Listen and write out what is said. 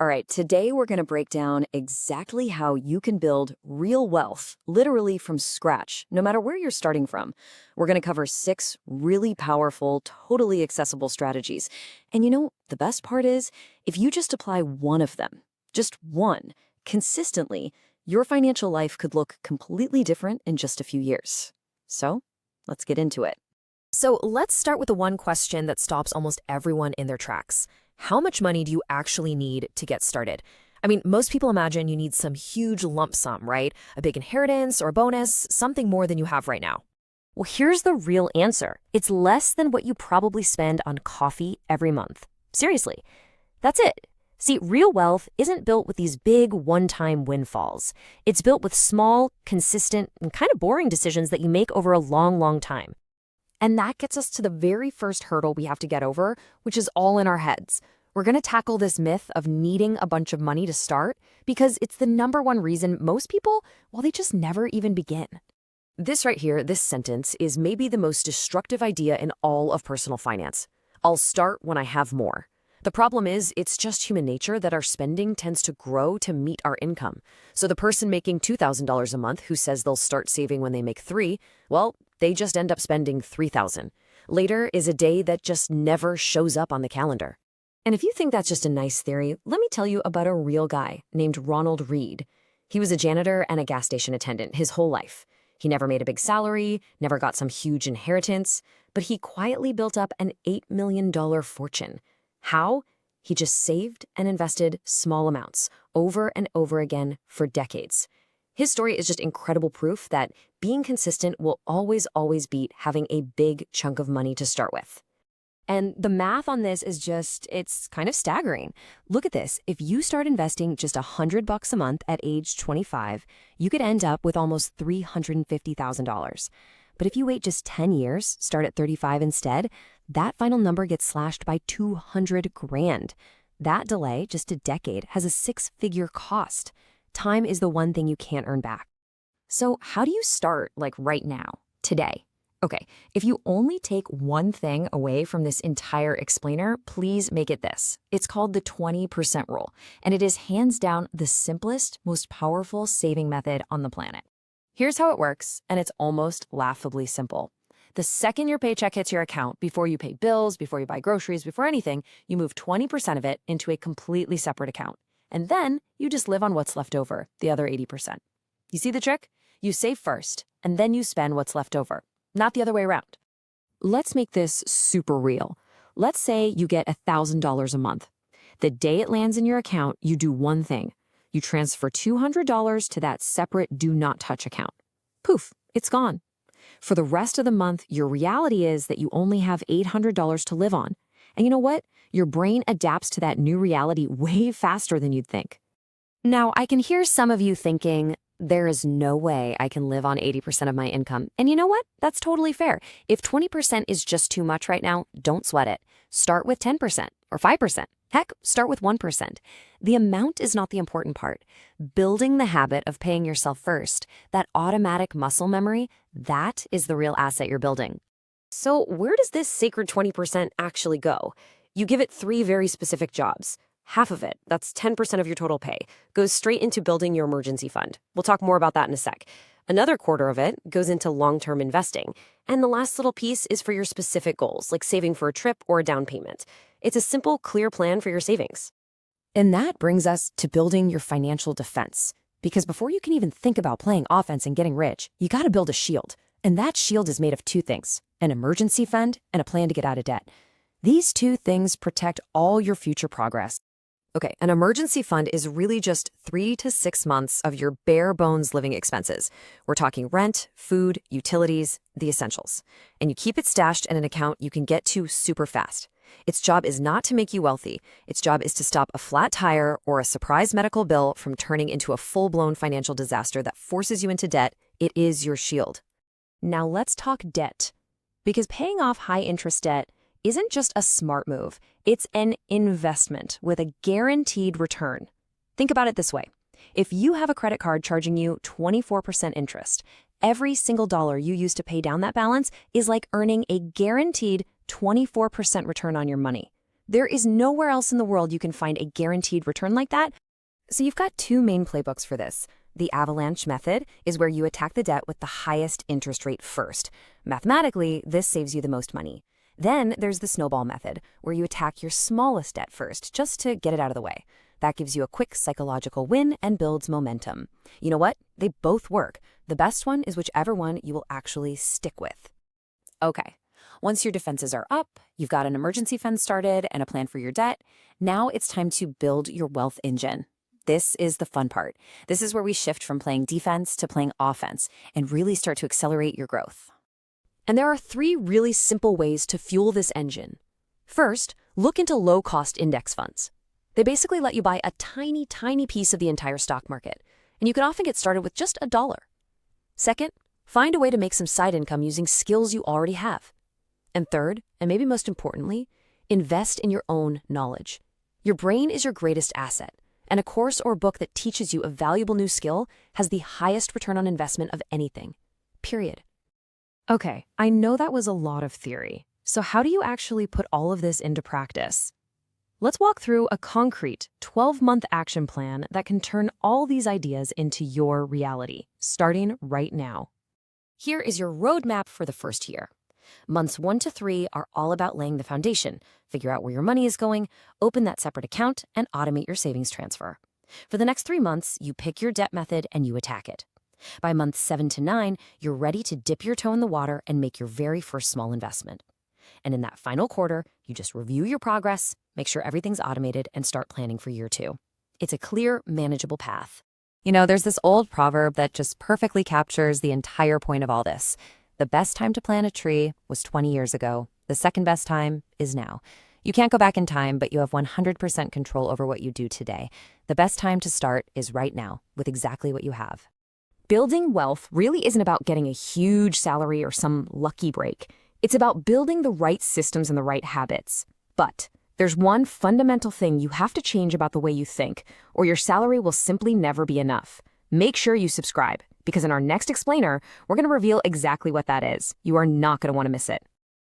All right, today we're going to break down exactly how you can build real wealth, literally from scratch, no matter where you're starting from. We're going to cover 6 really powerful, totally accessible strategies. And the best part is, if you just apply one of them, just one, consistently, your financial life could look completely different in just a few years. So, let's get into it. So let's start with the one question that stops almost everyone in their tracks. How much money do you actually need to get started? I mean, most people imagine you need some huge lump sum, right? A big inheritance or a bonus, something more than you have right now. Well, here's the real answer. It's less than what you probably spend on coffee every month. Seriously, that's it. See, real wealth isn't built with these big one-time windfalls. It's built with small, consistent, and kind of boring decisions that you make over a long, long time. And that gets us to the very first hurdle we have to get over, which is all in our heads. We're going to tackle this myth of needing a bunch of money to start because it's the #1 reason most people, well, they just never even begin. This right here, this sentence, is maybe the most destructive idea in all of personal finance. I'll start when I have more. The problem is, it's just human nature that our spending tends to grow to meet our income. So the person making $2,000 a month who says they'll start saving when they make 3, well, they just end up spending $3,000. Later is a day that just never shows up on the calendar. And if you think that's just a nice theory, let me tell you about a real guy named Ronald Reed. He was a janitor and a gas station attendant his whole life. He never made a big salary, never got some huge inheritance, but he quietly built up an $8 million fortune. How? He just saved and invested small amounts over and over again for decades. His story is just incredible proof that being consistent will always, always beat having a big chunk of money to start with. And the math on this is it's kind of staggering. Look at this. If you start investing just $100 a month at age 25, you could end up with almost $350,000. But if you wait just 10 years, start at 35 instead, that final number gets slashed by $200,000. That delay, just a decade, has a 6-figure cost. Time is the one thing you can't earn back. So how do you start, like right now, today? Okay, if you only take one thing away from this entire explainer, please make it this. It's called the 20% rule, and it is hands down the simplest, most powerful saving method on the planet. Here's how it works, and it's almost laughably simple. The second your paycheck hits your account, before you pay bills, before you buy groceries, before anything, you move 20% of it into a completely separate account. And then you just live on what's left over, the other 80%. You see the trick? You save first, and then you spend what's left over, not the other way around. Let's make this super real. Let's say you get $1,000 a month. The day it lands in your account, you do one thing. You transfer $200 to that separate do not touch account. Poof, it's gone. For the rest of the month, your reality is that you only have $800 to live on. And you know what? Your brain adapts to that new reality way faster than you'd think. Now, I can hear some of you thinking, there is no way I can live on 80% of my income. And you know what? That's totally fair. If 20% is just too much right now, don't sweat it. Start with 10% or 5%. Heck, start with 1%. The amount is not the important part. Building the habit of paying yourself first, that automatic muscle memory, that is the real asset you're building. So where does this sacred 20% actually go? You give it 3 very specific jobs. Half of it, that's 10% of your total pay, goes straight into building your emergency fund. We'll talk more about that in a sec. Another quarter of it goes into long-term investing. And the last little piece is for your specific goals, like saving for a trip or a down payment. It's a simple, clear plan for your savings. And that brings us to building your financial defense. Because before you can even think about playing offense and getting rich, you got to build a shield. And that shield is made of 2 things, an emergency fund and a plan to get out of debt. These 2 things protect all your future progress. Okay, an emergency fund is really just 3 to 6 months of your bare bones living expenses. We're talking rent, food, utilities, the essentials. And you keep it stashed in an account you can get to super fast. Its job is not to make you wealthy. Its job is to stop a flat tire or a surprise medical bill from turning into a full-blown financial disaster that forces you into debt. It is your shield. Now let's talk debt. Because paying off high-interest debt isn't just a smart move. It's an investment with a guaranteed return. Think about it this way. If you have a credit card charging you 24% interest, every single dollar you use to pay down that balance is like earning a guaranteed 24% return on your money. There is nowhere else in the world you can find a guaranteed return like that. So you've got two main playbooks for this. The avalanche method is where you attack the debt with the highest interest rate first. Mathematically, this saves you the most money. Then there's the snowball method, where you attack your smallest debt first, just to get it out of the way. That gives you a quick psychological win and builds momentum. You know what? They both work. The best one is whichever one you will actually stick with. Okay, once your defenses are up, you've got an emergency fund started and a plan for your debt, now it's time to build your wealth engine. This is the fun part. This is where we shift from playing defense to playing offense and really start to accelerate your growth. And there are three really simple ways to fuel this engine. First, look into low-cost index funds. They basically let you buy a tiny, tiny piece of the entire stock market, and you can often get started with just $1. Second, find a way to make some side income using skills you already have. And third, and maybe most importantly, invest in your own knowledge. Your brain is your greatest asset, and a course or book that teaches you a valuable new skill has the highest return on investment of anything. Period. Okay, I know that was a lot of theory. So how do you actually put all of this into practice? Let's walk through a concrete 12-month action plan that can turn all these ideas into your reality, starting right now. Here is your roadmap for the first year. Months 1 to 3 are all about laying the foundation, figure out where your money is going, open that separate account, and automate your savings transfer. For the next 3 months, you pick your debt method and you attack it. By months 7 to 9, you're ready to dip your toe in the water and make your very first small investment. And in that final quarter, you just review your progress, make sure everything's automated, and start planning for year 2. It's a clear, manageable path. You know, there's this old proverb that just perfectly captures the entire point of all this. The best time to plant a tree was 20 years ago. The second best time is now. You can't go back in time, but you have 100% control over what you do today. The best time to start is right now, with exactly what you have. Building wealth really isn't about getting a huge salary or some lucky break. It's about building the right systems and the right habits. But there's one fundamental thing you have to change about the way you think, or your salary will simply never be enough. Make sure you subscribe, because in our next explainer, we're going to reveal exactly what that is. You are not going to want to miss it.